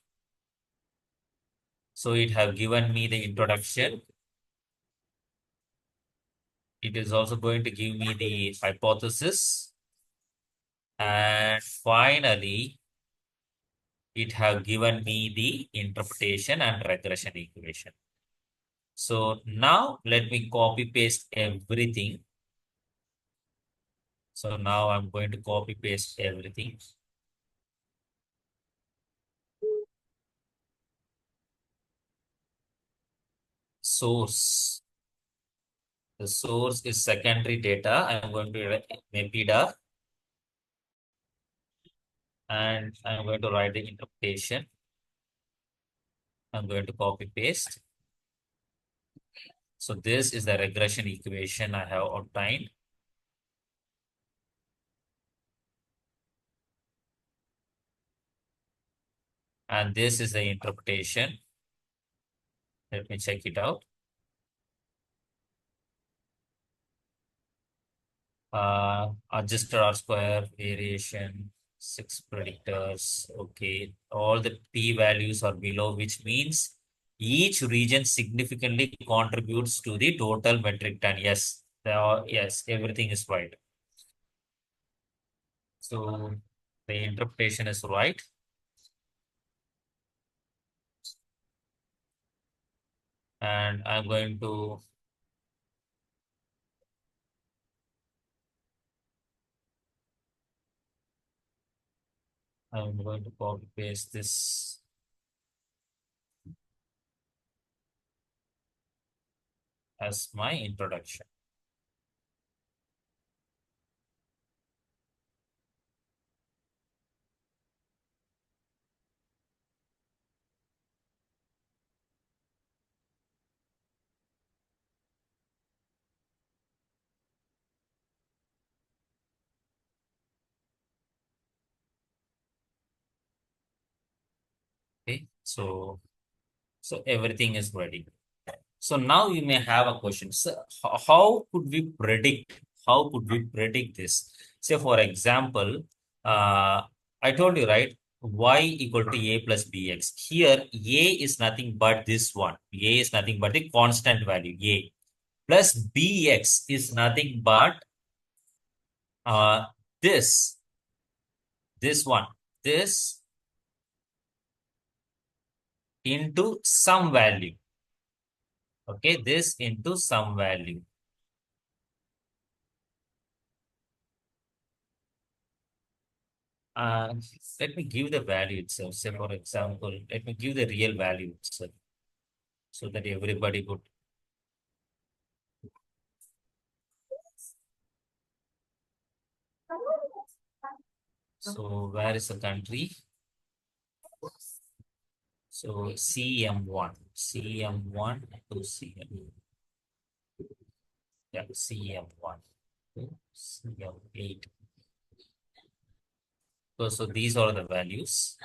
So it have given me the introduction. It is also going to give me the hypothesis. And finally, it have given me the interpretation and regression equation. So now let me copy paste everything. So now I'm going to copy paste everything. Source. The source is secondary data. I'm going to write Mepida. And I'm going to write the interpretation. I'm going to copy paste. So this is the regression equation I have obtained. And this is the interpretation. Let me check it out. Adjusted R square variation, 6 predictors. Okay. All the p values are below, which means each region significantly contributes to the total metric ton. Yes. Yes, everything is right. So the interpretation is right. And I'm going to copy paste this. As my introduction. Okay, so everything is ready. So now you may have a question. So how could we predict? How could we predict this? Say for example, I told you, right? y equal to a plus bx. Here, a is nothing but this one. A is nothing but the constant value, a. Plus bx is nothing but uh, this one. This into some value. Okay, this into some value. Uh, Let me give the value itself. Say, for example, let me give the real value itself so that everybody would. So, where is the country? So, CM1 to CM. Yeah, CM1 to CM8. So these are the values.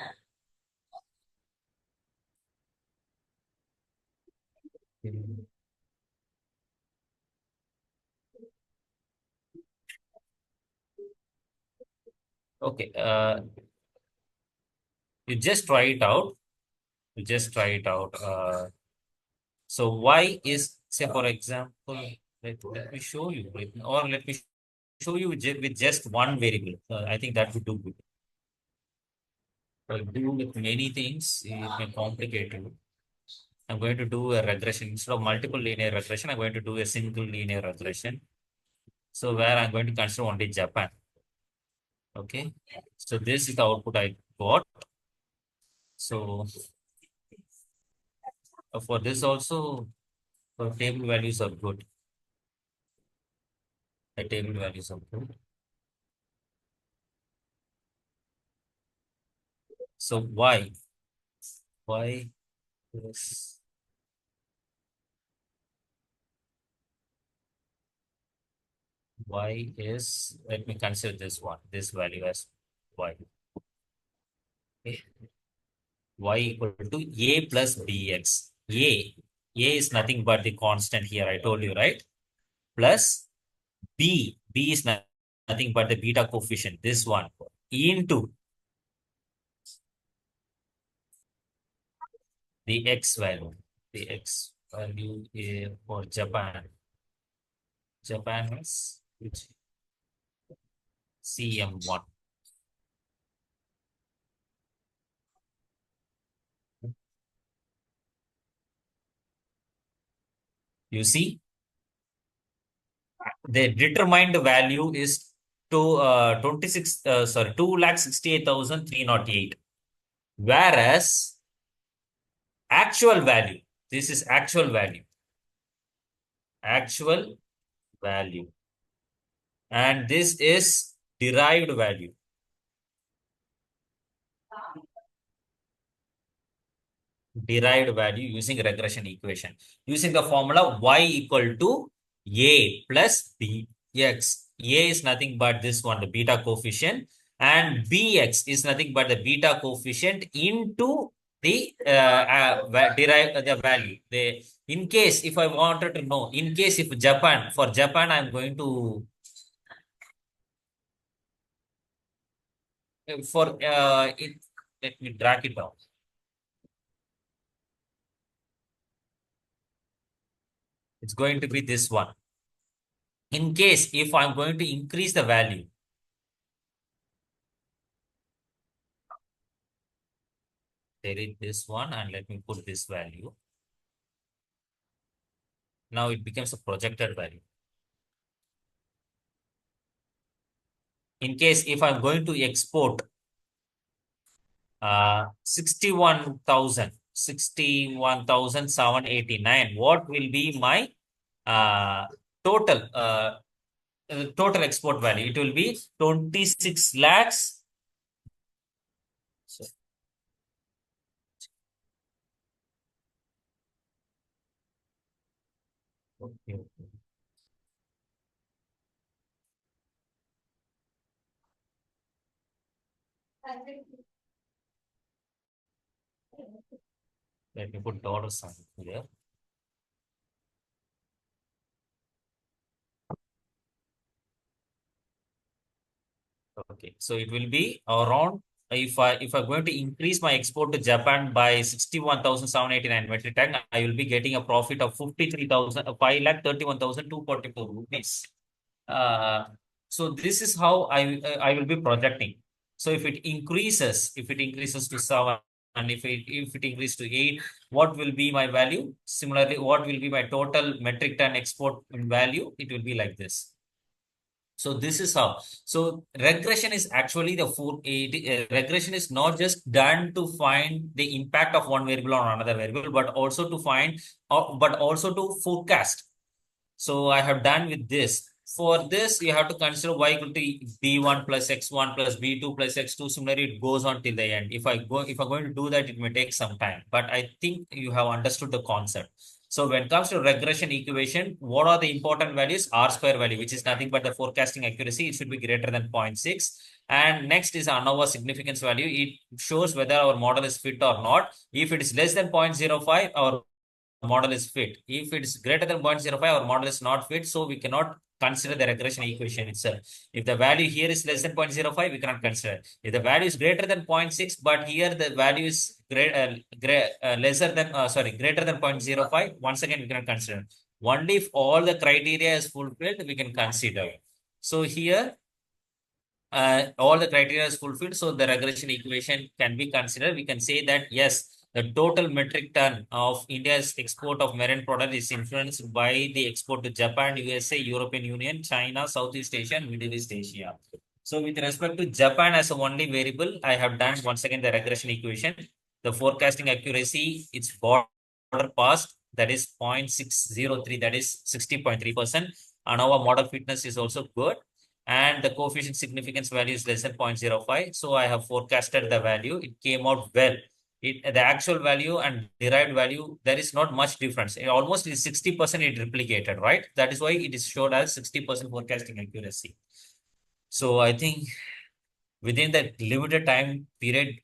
Okay, you just try it out. So y is, say for example, let me show you, or let me show you with just one variable. I think that would do good. Do with many things, it may complicate you. I'm going to do a regression instead of multiple linear regression. I'm going to do a single linear regression. So where I'm going to consider only Japan. Okay. So this is the output I got. So for this also, the table values are good. The table values are good. So y is let me consider this value as y. Okay. Y equal to a plus bx. A is nothing but the constant here. I told you, right? Plus b is nothing but the beta coefficient. This one into the x value. The x value for Japan. Japan is which CM1. You see, the determined value is to 2,68,308. Whereas actual value, this is actual value. Actual value. And this is derived value. Derived value using regression equation. Using the formula y equal to a plus bx. A is nothing but this one, the beta coefficient. And bx is nothing but the beta coefficient into the derived the value. In case if I wanted to know, in case if Japan, for Japan, I'm going to let me drag it down. It's going to be this one. In case if I'm going to increase the value, there is this one, and let me put this value. Now it becomes a projected value. In case if I'm going to export 61,789, what will be my total total export value? It will be 26 lakhs. So, okay. Let me put dollar sign here. Okay, so it will be around if I'm going to increase my export to Japan by 61,789 metric ton, I will be getting a profit of 53,000, 5,31,244 rupees. So this is how I will be projecting. So if it increases to 7, and if it increases to 8, what will be my value? Similarly, what will be my total metric ton export in value? It will be like this. So this is how. So regression is actually regression is not just done to find the impact of one variable on another variable, but also to find, but also to forecast. So I have done with this. For this, you have to consider y equal to b1 plus x1 plus b2 plus x2. Similarly, it goes on till the end. If I'm going to do that, it may take some time. But I think you have understood the concept. So when it comes to regression equation, what are the important values? R square value, which is nothing but the forecasting accuracy. It should be greater than 0.6. And next is ANOVA significance value. It shows whether our model is fit or not. If it is less than 0.05, our model is fit. If it is greater than 0.05, our model is not fit. So we cannot consider the regression equation itself. If the value here is less than 0.05, we cannot consider. If the value is greater than 0.6, but here the value is greater than 0.05, once again, we cannot consider. Only if all the criteria is fulfilled, we can consider. So here, all the criteria is fulfilled. So the regression equation can be considered. We can say that, yes, the total metric ton of India's export of marine product is influenced by the export to Japan, USA, European Union, China, Southeast Asia, and Middle East Asia. So with respect to Japan as a only variable, I have done once again the regression equation. The forecasting accuracy, its border past, that is 0.603, that is 60.3%. And our model fitness is also good. And the coefficient significance value is less than 0.05. So I have forecasted the value. It came out well. The actual value and derived value, there is not much difference. It almost is 60% it replicated, right? That is why it is showed as 60% forecasting accuracy. So I think within that limited time period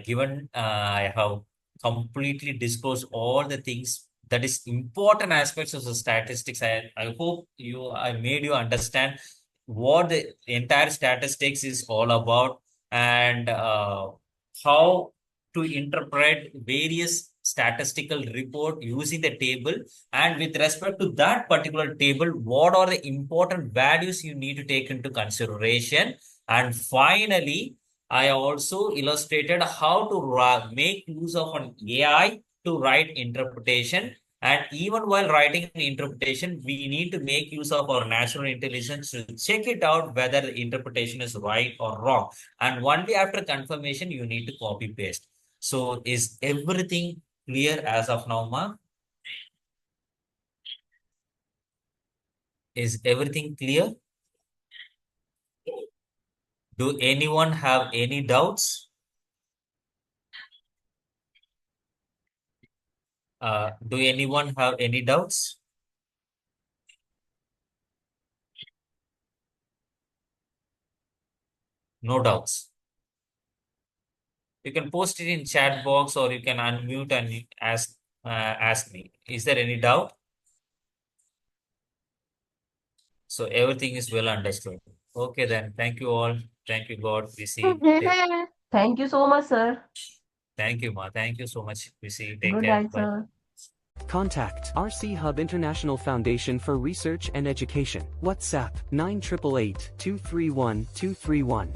given, I have completely disclosed all the things that is important aspects of the statistics. I hope I made you understand what the entire statistics is all about, and how to interpret various statistical report using the table, and with respect to that particular table, what are the important values you need to take into consideration. And finally, I also illustrated how to make use of an AI to write interpretation. And even while writing an interpretation, we need to make use of our natural intelligence to check it out whether the interpretation is right or wrong. And only after confirmation, you need to copy paste. So is everything clear as of now, Ma? Is everything clear? Do anyone have any doubts? Do anyone have any doubts? No doubts. You can post it in chat box, or you can unmute and ask me. Is there any doubt? So everything is well understood. Okay then. Thank you all. Thank you, God. We see. Thank you so much, sir. Thank you, Ma. Thank you so much. We see. Take Good care. night, Bye. sir. Contact RCHUB International Foundation for Research and Education. WhatsApp 9888 231 231.